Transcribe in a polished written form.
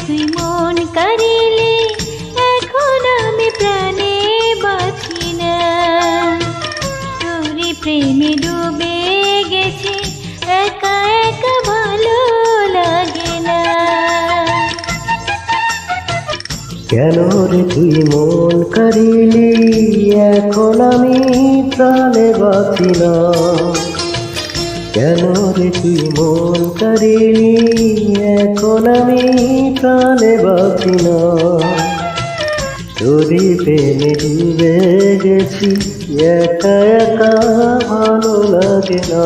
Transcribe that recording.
তুই মন কারিলে এখন আমি প্রাণে বাঁচি না। তোরই প্রেমে ডুবে গেছি, একা একা ভালো লাগে না। কেন রে তুই মন কারিলি এখন আমি প্রাণে বাঁচি না। কেন রে তুই মন কারিলি এখন আমি প্রাণে বাঁচি না। তোরই প্রেমে ডুবে গেছি, একা একা ভালো লাগে না।